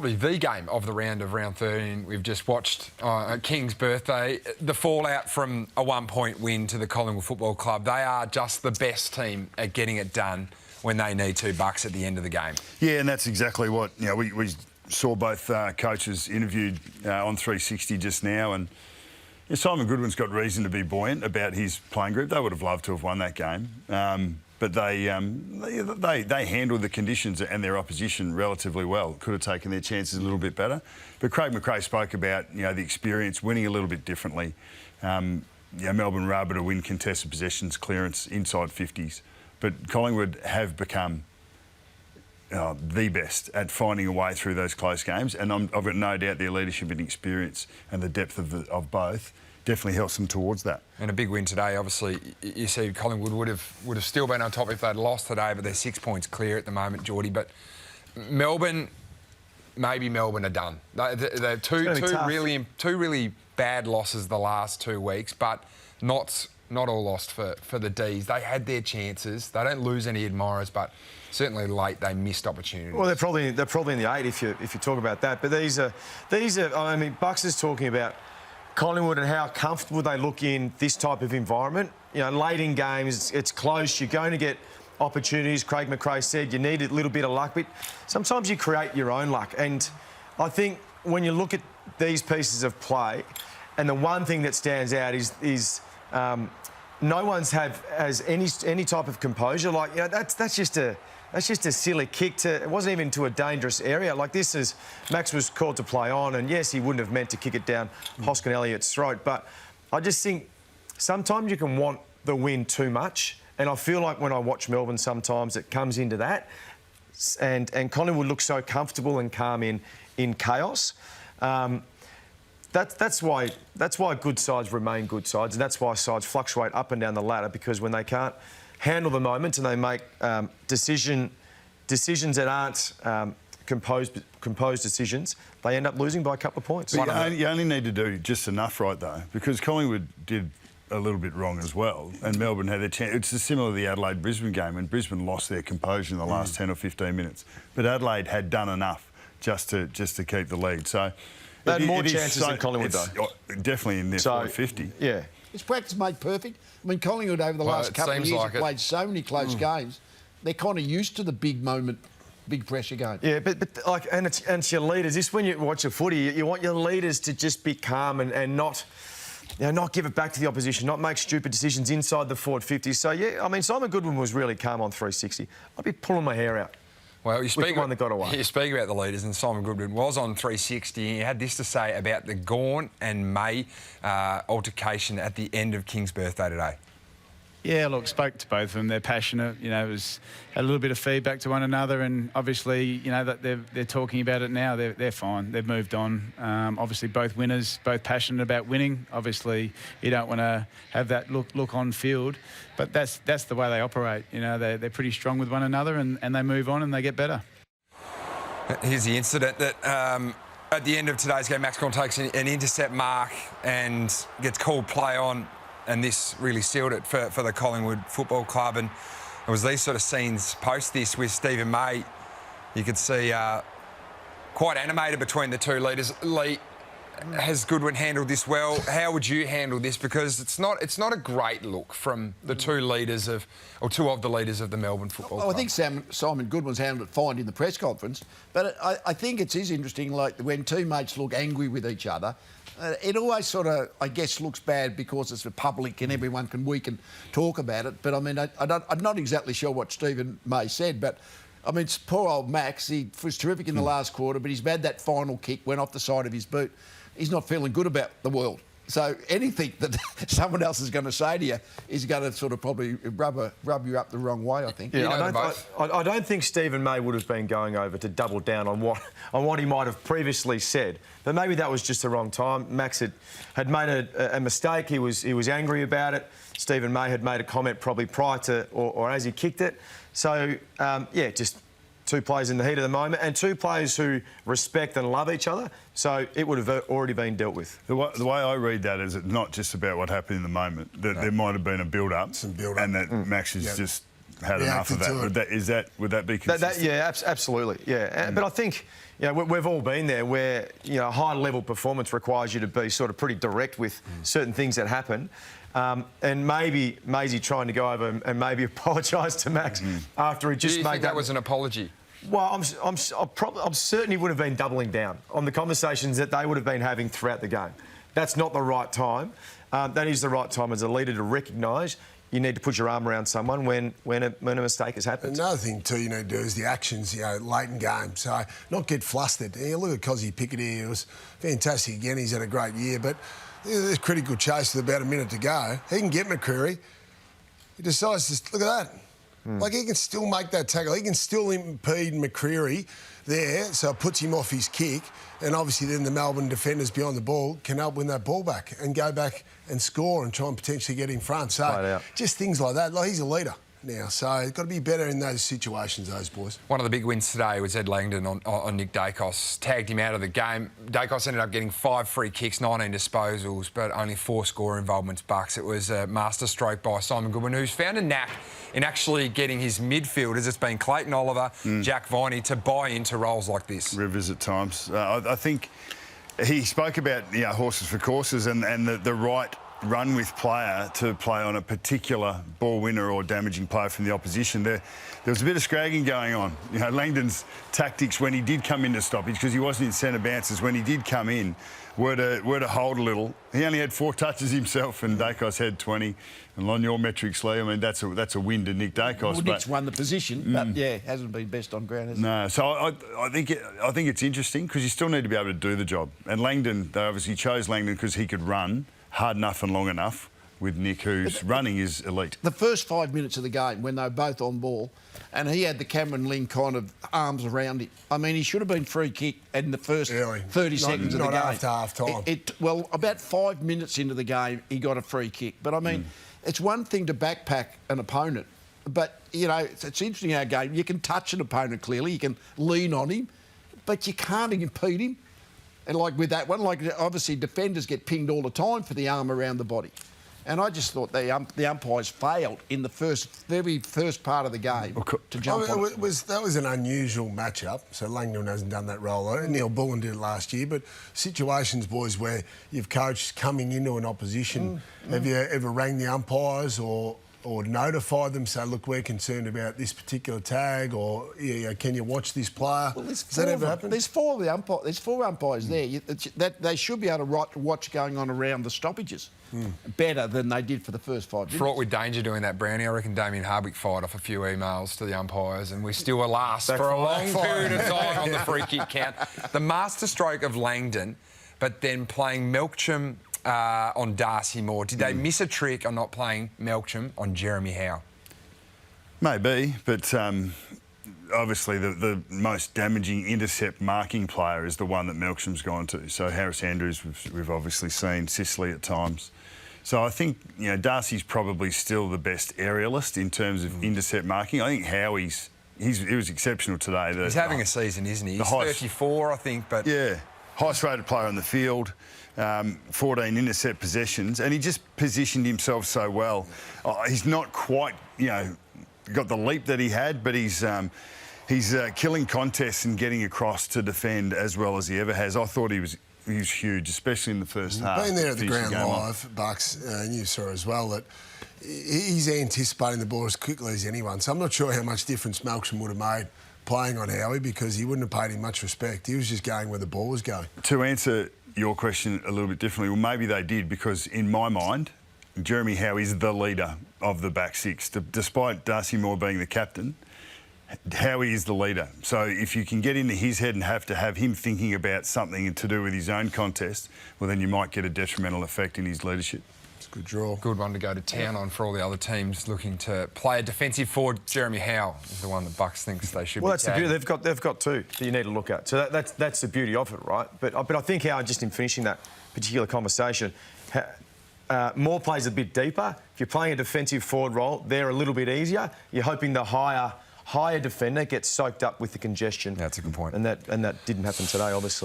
probably the game of the round of round 13. We've just watched King's birthday. The fallout from a 1-point win to the Collingwood Football Club. They are just the best team at getting it done when they need $2 at the end of the game. Yeah, and that's exactly what, we saw both coaches interviewed on 360 just now, and Simon Goodwin's got reason to be buoyant about his playing group. They would have loved to have won that game. But they handled the conditions and their opposition relatively well. Could have taken their chances a little bit better. But Craig McRae spoke about the experience, winning a little bit differently. Melbourne were able to win contested possessions, clearance inside 50s. But Collingwood have become the best at finding a way through those close games. And I've got no doubt their leadership and experience and the depth of both definitely helps them towards that. And a big win today, obviously. You see Collingwood would have still been on top if they'd lost today, but they're 6 points clear at the moment, Geordie. But Melbourne are done. They're two really bad losses the last 2 weeks, but not all lost for the D's. They had their chances. They don't lose any admirers, but certainly late they missed opportunities. Well, they're probably in the 8 if you talk about that. But these are. I mean, Bucks is talking about Collingwood and how comfortable they look in this type of environment. Late in games, it's close. You're going to get opportunities. Craig McRae said you need a little bit of luck, but sometimes you create your own luck. And I think when you look at these pieces of play, and the one thing that stands out is no one's has any type of composure. Like that's just a silly kick it wasn't even to a dangerous area. Like Max was called to play on, and yes, he wouldn't have meant to kick it down Hoskin Elliott's throat. But I just think sometimes you can want the win too much, and I feel like when I watch Melbourne, sometimes it comes into that. And Collingwood looks so comfortable and calm in chaos. That's why good sides remain good sides, and that's why sides fluctuate up and down the ladder, because when they can't handle the moment and they make decisions that aren't composed decisions, they end up losing by a couple of points. You only need to do just enough right, though, because Collingwood did a little bit wrong as well, and Melbourne had their chance. It's similar to the Adelaide-Brisbane game, and Brisbane lost their composure in the last 10 or 15 minutes. But Adelaide had done enough just to keep the lead. So they had more chances than Collingwood, though. Definitely in their 450. Yeah. It's practice made perfect. I mean, Collingwood over the last couple of years have played so many close games. They're kind of used to the big moment, big pressure game. Yeah, but it's your leaders. This when you watch a footy, you want your leaders to just be calm and not give it back to the opposition, not make stupid decisions inside the forward 50. So yeah, I mean, Simon Goodwin was really calm on 360. I'd be pulling my hair out. Well, you speak one that got away. You speak about the leaders, and Simon Goodwin was on 360. He had this to say about the Gawn and May altercation at the end of King's birthday today. Yeah, look, spoke to both of them. They're passionate. Had a little bit of feedback to one another, and obviously, that they're talking about it now. They're fine. They've moved on. Obviously, both winners, both passionate about winning. Obviously, you don't want to have that look on field, but that's the way they operate. They're pretty strong with one another, and they move on and they get better. Here's the incident that at the end of today's game, Max Gawn takes an intercept mark and gets called play on. And this really sealed it for the Collingwood Football Club. And it was these sort of scenes post this with Stephen May. You could see quite animated between the two leaders. Leigh, has Goodwin handled this well? How would you handle this? Because it's not a great look from the two of the leaders of the Melbourne Football Club. I think Simon Goodwin's handled it fine in the press conference, but I think it is interesting, like when teammates look angry with each other, it always sort of, I guess, looks bad because it's public and everyone can talk about it. But I mean, I'm not exactly sure what Stephen May said, but I mean, poor old Max, he was terrific in the last quarter, but he's had that final kick, went off the side of his boot. He's not feeling good about the world. So anything that someone else is going to say to you is going to sort of probably rub you up the wrong way, I think. Yeah, I don't think Stephen May would have been going over to double down on what he might have previously said. But maybe that was just the wrong time. Max had made a mistake. He was angry about it. Stephen May had made a comment probably prior to or as he kicked it. So, yeah, just two players in the heat of the moment and two players who respect and love each other. So it would have already been dealt with. The way I read that is it's not just about what happened in the moment. That there might have been a build-up. Some build-up. And that Max is just had enough of that. Would that be consistent? Absolutely, yeah. But I think, you know, we've all been there where, you know, high-level performance requires you to be sort of pretty direct with certain things that happen. And maybe Maisie trying to go over and maybe apologise to Max after he just made that was an apology? Well, I'm certain he would have been doubling down on the conversations that they would have been having throughout the game. That's not the right time. That is the right time as a leader to recognise you need to put your arm around someone when a mistake has happened. Another thing too you need to do is the actions, you know, late in games. So not get flustered. You look at Cozzy Pickett here. It was fantastic again. He's had a great year, but there's critical chase with about a minute to go. He can get McCreery. He decides to look at that. Like, he can still make that tackle. He can still impede McCreery there, so it puts him off his kick. And obviously then the Melbourne defenders behind the ball can help win that ball back and go back and score and try and potentially get in front. So just things like that. Like, he's a leader now, so he's got to be better in those situations, those boys. One of the big wins today was Ed Langdon on Nick Dacos. Tagged him out of the game. Dacos ended up getting 5 free kicks, 19 disposals, but only 4 score involvements, Bucks. It was a masterstroke by Simon Goodwin, who's found a knack in actually getting his midfielders, it's been Clayton Oliver, Jack Viney, to buy into roles like this. Rivers at times. I think he spoke about, you know, horses for courses and the right run with player to play on a particular ball winner or damaging player from the opposition. There was a bit of scragging going on. You know, Langdon's tactics when he did come into stoppage, because he wasn't in centre bounces, when he did come in, were to hold a little. He only had 4 touches himself, and Dacos had 20. And on your metrics, Leigh, I mean, that's a win to Nick Dacos. Well, Nick's won the position, but yeah, hasn't been best on ground, has he? No, so I think it's interesting because you still need to be able to do the job. And Langdon, they obviously chose Langdon because he could run hard enough and long enough with Nick, whose running is elite. The first 5 minutes of the game, when they were both on ball, and he had the Cameron Ling kind of arms around him. I mean, he should have been free kick in the first 30 seconds of the game. Not after half-time. Well, about 5 minutes into the game, he got a free kick. But, I mean, it's one thing to backpack an opponent, but, you know, it's interesting in our game. You can touch an opponent, clearly. You can lean on him, but you can't impede him. And like with that one, like obviously defenders get pinged all the time for the arm around the body. And I just thought the umpires failed in the very first part of the game to jump on it. That was an unusual matchup, so Langdon hasn't done that role. Neil Bullen did it last year, but situations, boys, where you've coached coming into an opposition, have you ever rang the umpires or notify them, say, look, we're concerned about this particular tag, or can you watch this player? Well, does that ever happen? There's 4 umpires there. They should be able to watch going on around the stoppages better than they did for the first 5 minutes. Fraught with danger doing that, Brownie. I reckon Damien Hardwick fired off a few emails to the umpires, and we still were last for a long period of time on the free kick count. The masterstroke of Langdon, but then playing Melksham on Darcy Moore. Did they miss a trick on not playing Melksham on Jeremy Howe? Maybe, but obviously the most damaging intercept marking player is the one that Melksham's gone to. So Harris Andrews, we've obviously seen, Sicily at times. So I think, you know, Darcy's probably still the best aerialist in terms of intercept marking. I think Howie, he was exceptional today. He's having a season, isn't he? He's 34, I think, but... Yeah, highest rated player on the field. 14 intercept possessions, and he just positioned himself so well. He's not quite, you know, got the leap that he had, but he's killing contests and getting across to defend as well as he ever has. I thought he was huge, especially in the first half. Being there at the ground live, Bucks, and you saw as well that he's anticipating the ball as quickly as anyone. So I'm not sure how much difference Melksham would have made playing on Howie, because he wouldn't have paid him much respect. He was just going where the ball was going. To answer your question a little bit differently, well, maybe they did, because in my mind, Jeremy Howe is the leader of the back six. Despite Darcy Moore being the captain, Howie is the leader. So if you can get into his head and have to have him thinking about something to do with his own contest, well, then you might get a detrimental effect in his leadership. It's a good draw. Good one to go to town on for all the other teams looking to play a defensive forward. Jeremy Howe is the one that Bucks thinks they should be. Well, that's the beauty. They've got 2 that you need to look at. So that's the beauty of it, right? But I think how, just in finishing that particular conversation, Moore plays a bit deeper. If you're playing a defensive forward role, they're a little bit easier. You're hoping the higher defender gets soaked up with the congestion. That's a good point. And that didn't happen today, obviously.